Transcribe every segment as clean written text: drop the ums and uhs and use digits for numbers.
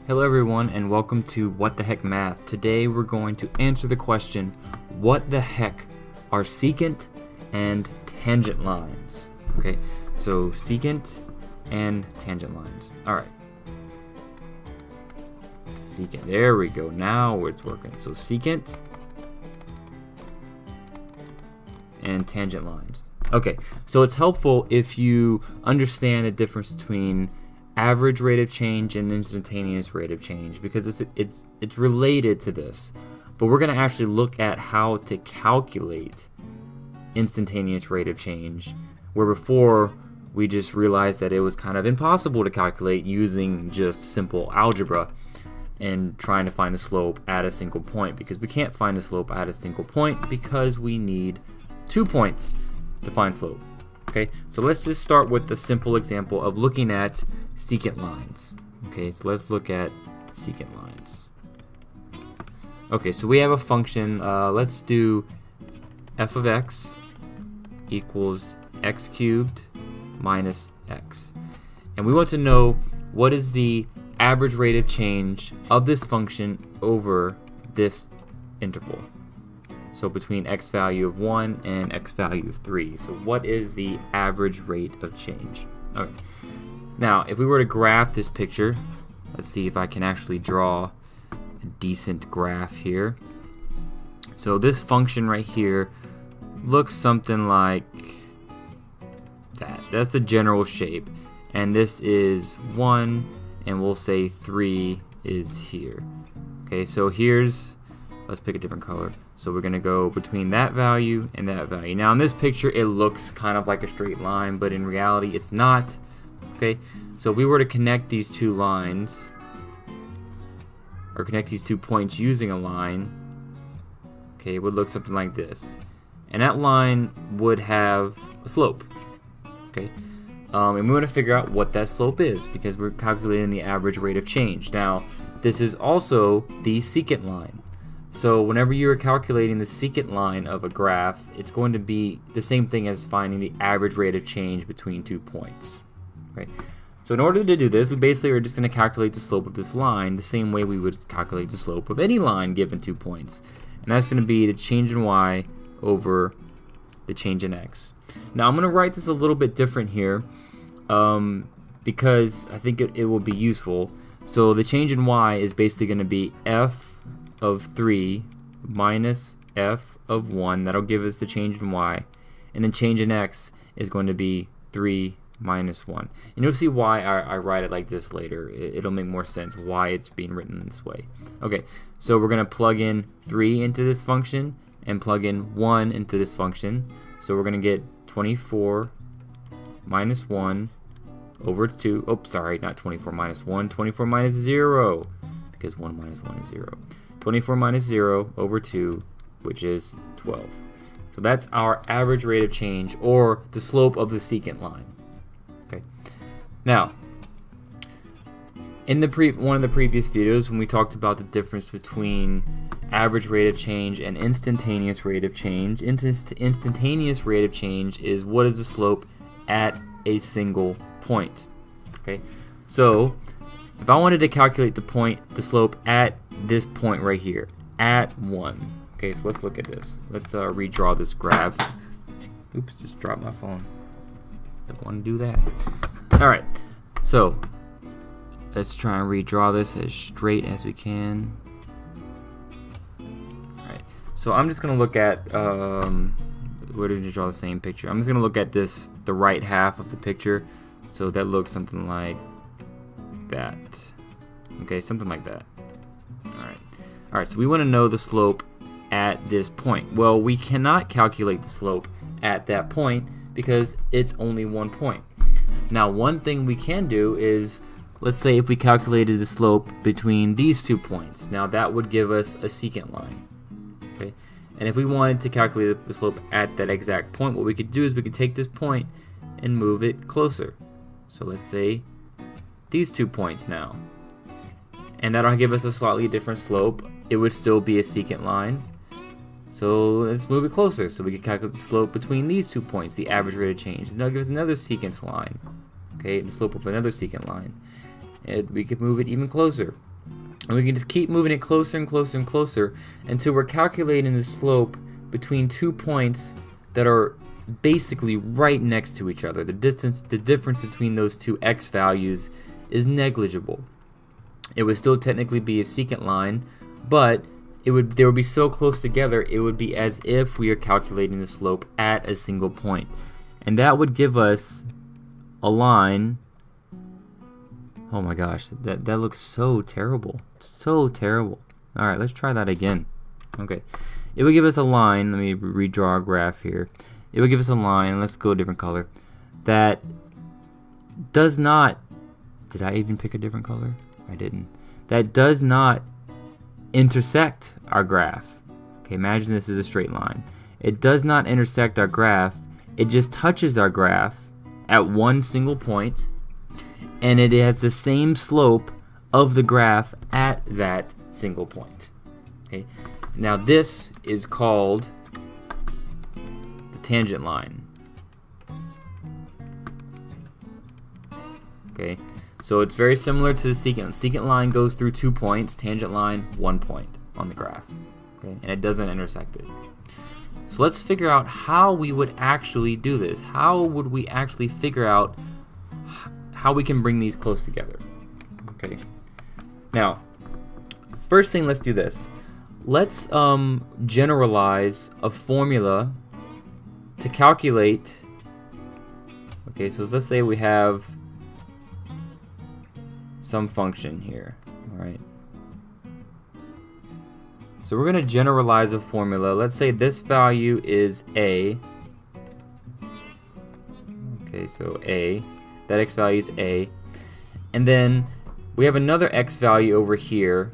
Hello everyone and welcome to What the Heck Math. Today we're going to answer the question, what the heck are secant and tangent lines? Okay, so secant and tangent lines. Alright. Secant, there we go, now it's working. So secant and tangent lines. Okay, so it's helpful if you understand the difference between average rate of change and instantaneous rate of change, because it's related to this. But we're going to actually look at how to calculate instantaneous rate of change, where before we just realized that it was kind of impossible to calculate using just simple algebra and trying to find a slope at a single point, because we can't find a slope at a single point because we need 2 points to find slope. Okay, so let's just start with the simple example of looking at secant lines. Okay, so let's look at secant lines. Okay, so we have a function, let's do f of x equals x cubed minus x. And we want to know what is the average rate of change of this function over this interval. So between x value of 1 and x value of 3. So what is the average rate of change? Okay. Now, if we were to graph this picture, let's see if I can actually draw a decent graph here. So this function right here looks something like that. That's the general shape. And this is 1, and we'll say 3 is here. Okay, so here's, let's pick a different color. So we're going to go between that value and that value. Now in this picture it looks kind of like a straight line, but in reality it's not. Okay, so if we were to connect these two lines, or connect these 2 points using a line, okay, it would look something like this. And that line would have a slope. Okay, and we want to figure out what that slope is, because we're calculating the average rate of change. Now this is also the secant line. So whenever you're calculating the secant line of a graph, it's going to be the same thing as finding the average rate of change between 2 points. Okay? So in order to do this, we basically are just going to calculate the slope of this line the same way we would calculate the slope of any line given 2 points. And that's going to be the change in y over the change in x. Now I'm going to write this a little bit different here because I think it will be useful. So the change in y is basically going to be f of 3 minus f of 1. That'll give us the change in y. And then change in x is going to be 3 minus 1. And you'll see why I write it like this later. It'll make more sense why it's being written this way. Okay, so we're going to plug in 3 into this function and plug in 1 into this function. So we're going to get 24 minus 1 over 2. Oh, sorry, not 24 minus 1. 24 minus 0, because 1 minus 1 is 0. 24 minus 0 over 2, which is 12. So that's our average rate of change, or the slope of the secant line. Okay. Now, in one of the previous videos, when we talked about the difference between average rate of change and instantaneous rate of change, instantaneous rate of change is what is the slope at a single point. Okay. So if I wanted to calculate the slope at this point right here, at 1. Okay, so let's look at this. Let's redraw this graph. Oops, just dropped my phone. Don't want to do that. Alright, so let's try and redraw this as straight as we can. Alright, so I'm just going to look at, where did you draw the same picture? I'm just going to look at this, the right half of the picture. So that looks something like that. Okay, something like that. Alright, so we want to know the slope at this point. Well, we cannot calculate the slope at that point because it's only 1 point. Now, one thing we can do is, let's say if we calculated the slope between these 2 points. Now that would give us a secant line. Okay, and if we wanted to calculate the slope at that exact point, what we could do is we could take this point and move it closer. So let's say these 2 points now. And that'll give us a slightly different slope. It would still be a secant line. So let's move it closer so we can calculate the slope between these 2 points, the average rate of change. And that'll give us another secant line. Okay, the slope of another secant line. And we could move it even closer. And we can just keep moving it closer and closer and closer until we're calculating the slope between 2 points that are basically right next to each other. The difference between those two x values is negligible. It would still technically be a secant line, but they would be so close together, it would be as if we are calculating the slope at a single point. And that would give us a line. Oh my gosh, that looks so terrible. So terrible. Alright, let's try that again. Okay. It would give us a line. Let me redraw a graph here. It would give us a line. Let's go a different color. That does not... Did I even pick a different color? I didn't. That does not intersect our graph. Okay, imagine this is a straight line. It does not intersect our graph. It just touches our graph at one single point, and it has the same slope of the graph at that single point. Okay, now this is called the tangent line. Okay, so it's very similar to the secant. Secant line goes through 2 points, tangent line 1 point on the graph. Okay, and it doesn't intersect it. So let's figure out how we would actually do this. How would we actually figure out how we can bring these close together? Okay. Now, first thing, let's do this. Let's generalize a formula to calculate. Okay, so let's say we have some function here. All right. So we're going to generalize a formula. Let's say this value is a. Okay, so a. That x value is a. And then we have another x value over here.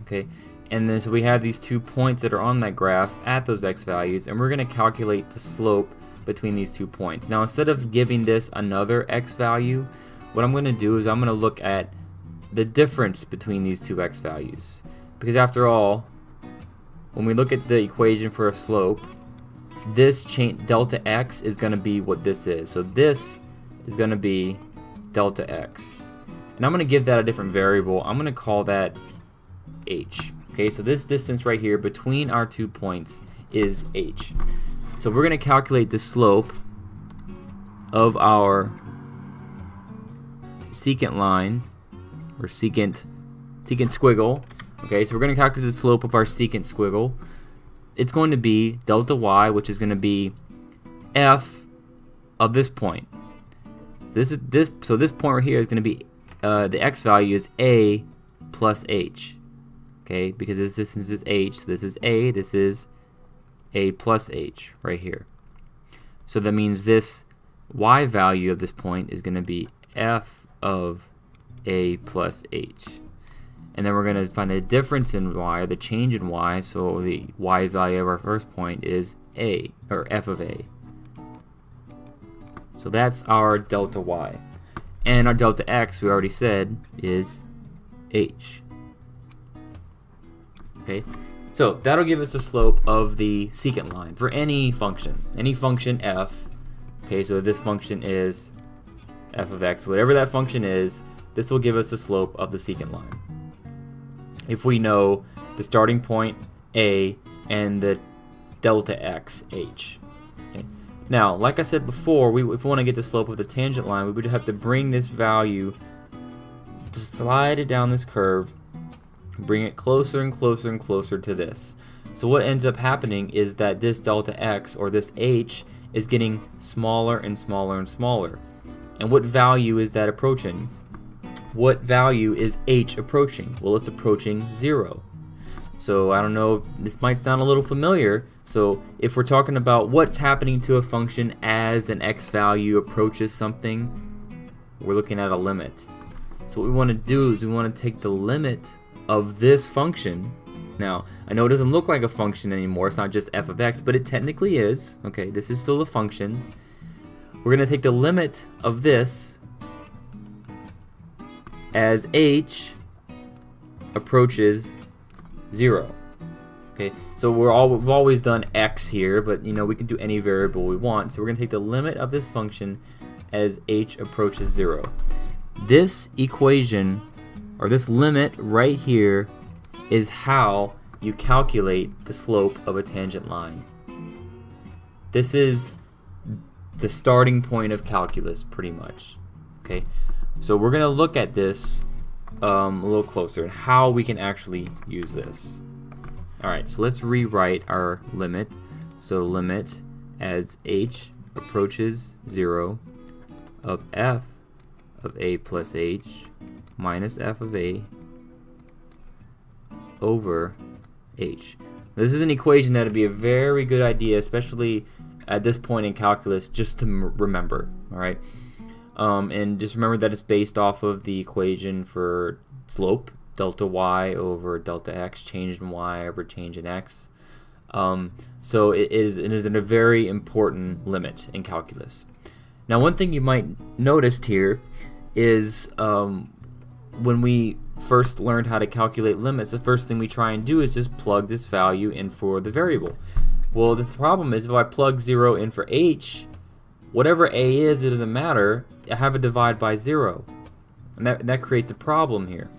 Okay, and then so we have these 2 points that are on that graph at those x values, and we're going to calculate the slope between these 2 points. Now, instead of giving this another x value, what I'm going to do is I'm going to look at the difference between these two x values. Because after all, when we look at the equation for a slope, this delta x is going to be what this is. So this is going to be delta x. And I'm going to give that a different variable. I'm going to call that h. Okay, so this distance right here between our 2 points is h. So we're going to calculate the slope of our secant line, or secant squiggle. Okay, so we're going to calculate the slope of our secant squiggle. It's going to be delta y, which is going to be f of this point. So this point right here is going to be the x value is a plus h. Okay, because this distance is h, so this is a, this is a plus h right here. So that means this y value of this point is going to be f of a plus h. And then we're going to find the difference in y, or the change in y, so the y value of our first point is a, or f of a. So that's our delta y. And our delta x, we already said, is h. Okay, so that'll give us the slope of the secant line for any function f. Okay, so this function is f of x, whatever that function is, this will give us the slope of the secant line. If we know the starting point a and the delta x h. Okay. Now, like I said before, if we want to get the slope of the tangent line, we would have to bring this value, slide it down this curve, bring it closer and closer and closer to this. So what ends up happening is that this delta x, or this h, is getting smaller and smaller and smaller. And what value is that approaching? What value is h approaching? Well, it's approaching 0. So I don't know, this might sound a little familiar. So if we're talking about what's happening to a function as an x value approaches something, we're looking at a limit. So what we want to do is we want to take the limit of this function. Now, I know it doesn't look like a function anymore, it's not just f of x, but it technically is. Okay, this is still a function. We're going to take the limit of this as h approaches 0. Okay, so we've always done x here, but we can do any variable we want. So we're going to take the limit of this function as h approaches 0. This equation or this limit right here, is how you calculate the slope of a tangent line. This is the starting point of calculus, pretty much. Okay, so we're gonna look at this a little closer and how we can actually use this. Alright, so let's rewrite our limit. So limit as h approaches 0 of f of a plus h minus f of a over h. This is an equation that would be a very good idea, especially at this point in calculus, just to remember. Alright, and just remember that it's based off of the equation for slope, delta y over delta x, change in y over change in x. So it is a very important limit in calculus. Now, one thing you might notice here is when we first learned how to calculate limits, the first thing we try and do is just plug this value in for the variable. Well, the problem is if I plug 0 in for h, whatever a is, it doesn't matter. I have a divide by 0, and that creates a problem here.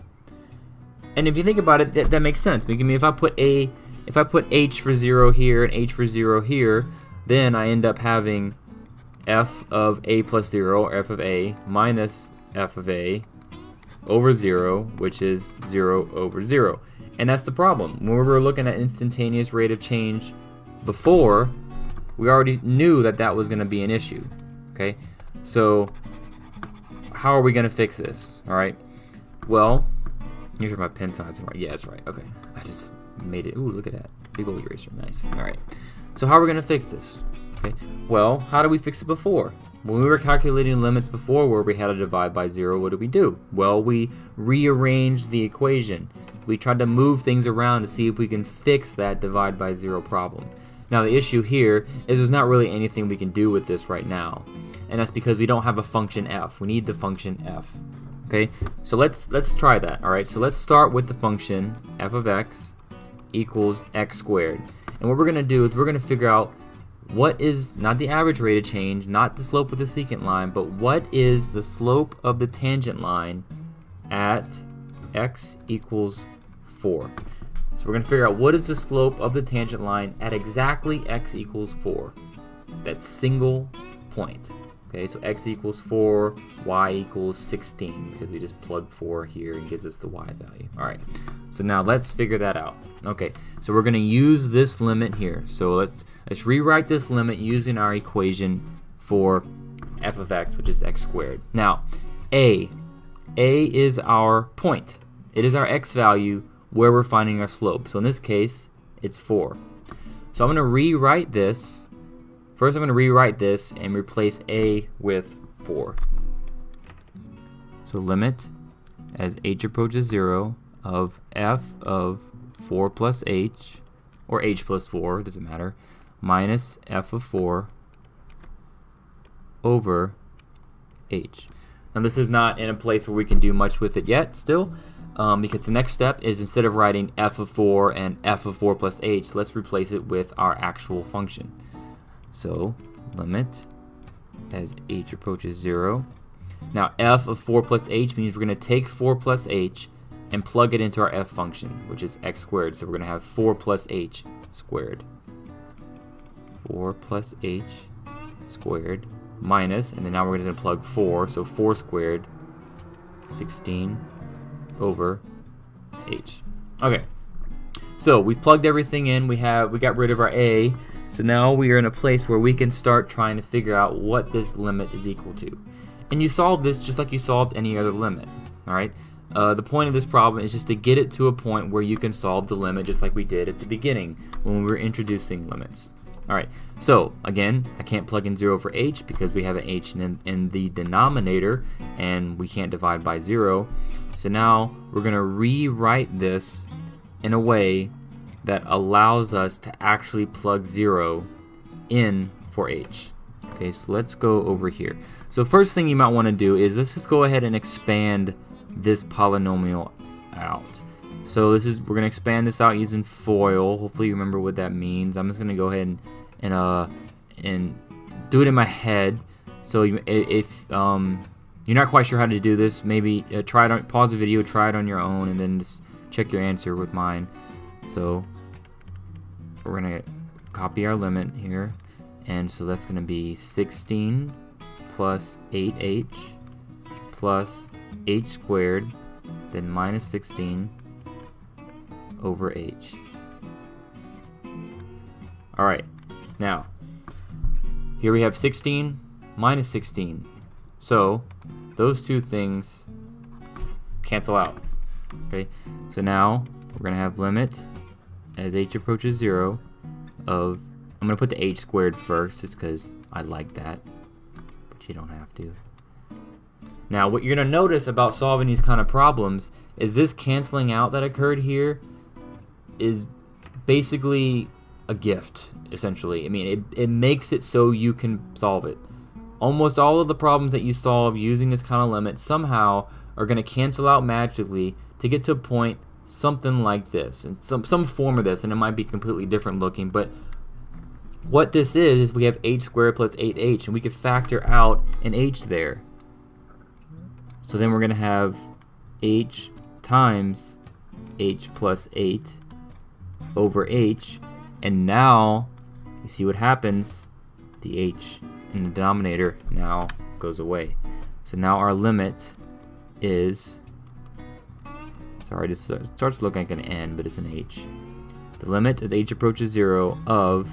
And if you think about it, that makes sense. I mean, if I put h for 0 here and h for 0 here, then I end up having f of a plus 0, or f of a, minus f of a over 0, which is 0 over 0. And that's the problem. When we were looking at instantaneous rate of change before, we already knew that that was going to be an issue. Okay, so how are we going to fix this? All right, well, make sure my pen size is right. Yeah, it's right. Okay, I just made it. Ooh, look at that, big old eraser, nice. All right, so how are we going to fix this? Okay, well, how did we fix it before? When we were calculating limits before where we had to divide by 0, what did we do? Well, we rearranged the equation. We tried to move things around to see if we can fix that divide by 0 problem. Now, the issue here is there's not really anything we can do with this right now, and that's because we don't have a function f. We need the function f. Okay, so let's try that. All right, so let's start with the function f of x equals x squared, and what we're gonna do is we're gonna figure out what is not the average rate of change, not the slope of the secant line, but what is the slope of the tangent line at x equals 4. So we're going to figure out what is the slope of the tangent line at exactly x equals 4. That single point. Okay, so x equals 4, y equals 16, because we just plug 4 here and gives us the y value. Alright, so now let's figure that out. Okay, so we're going to use this limit here. So let's rewrite this limit using our equation for f of x, which is x squared. Now, a is our point. It is our x value where we're finding our slope. So in this case, it's 4. So I'm going to rewrite this. First, I'm going to rewrite this and replace a with 4. So limit as h approaches 0 of f of 4 plus h, or h plus 4, doesn't matter, minus f of 4 over h. Now this is not in a place where we can do much with it yet still, because the next step is instead of writing f of 4 and f of 4 plus h, let's replace it with our actual function. So limit as h approaches 0. Now f of 4 plus h means we're going to take 4 plus h and plug it into our f function, which is x squared. So we're going to have 4 plus h squared. 4 plus h squared minus, and then now we're going to plug 4, so 4 squared, 16 over h. Okay, so we've plugged everything in. We got rid of our a. So now we are in a place where we can start trying to figure out what this limit is equal to. And you solve this just like you solved any other limit. Alright? The point of this problem is just to get it to a point where you can solve the limit just like we did at the beginning when we were introducing limits. Alright, so again, I can't plug in 0 for h because we have an h in the denominator and we can't divide by 0. So now we're going to rewrite this in a way that allows us to actually plug 0 in for h. Okay, so let's go over here. So first thing you might want to do is let's just go ahead and expand this polynomial out. So we're going to expand this out using FOIL. Hopefully you remember what that means. I'm just going to go ahead and do it in my head. So if you're not quite sure how to do this, maybe try it on, pause the video, try it on your own, and then just check your answer with mine. So we're going to copy our limit here, and so that's going to be 16 plus 8h plus h squared, then minus 16 over h. Alright, now here we have 16 minus 16. So those two things cancel out. Okay, so now we're going to have limit as h approaches 0 of, I'm going to put the h squared first just because I like that, but you don't have to. Now what you're going to notice about solving these kind of problems is this canceling out that occurred here is basically a gift, essentially. I mean, it makes it so you can solve it. Almost all of the problems that you solve using this kind of limit somehow are going to cancel out magically to get to a point something like this, and some form of this, and it might be completely different looking, but what this is we have h squared plus 8h, and we could factor out an h there. So then we're going to have h times h plus 8 over h, and now you see what happens, the h in the denominator now goes away. So now our limit is, sorry, this starts looking like an n, but it's an h. The limit as h approaches 0 of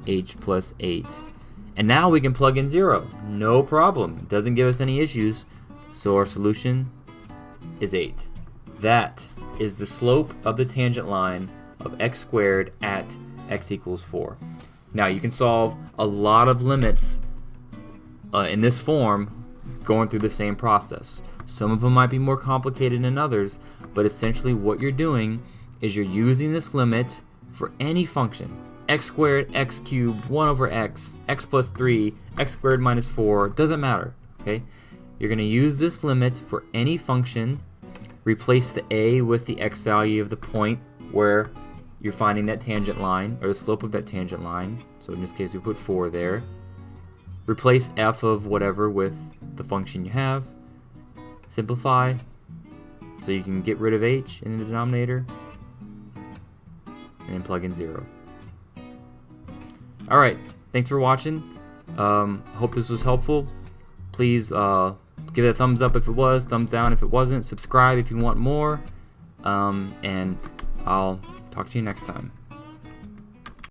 h plus 8. And now we can plug in 0. No problem. It doesn't give us any issues. So our solution is 8. That is the slope of the tangent line of x squared at x equals 4. Now you can solve a lot of limits in this form going through the same process. Some of them might be more complicated than others, but essentially what you're doing is you're using this limit for any function. X squared, x cubed, 1 over x, x plus 3, x squared minus 4, doesn't matter, okay? You're going to use this limit for any function, replace the a with the x value of the point where you're finding that tangent line, or the slope of that tangent line. So in this case we put 4 there. Replace f of whatever with the function you have. Simplify so you can get rid of h in the denominator, and then plug in 0. Alright, thanks for watching. Hope this was helpful. Please give it a thumbs up if it was, thumbs down if it wasn't, subscribe if you want more, and I'll talk to you next time.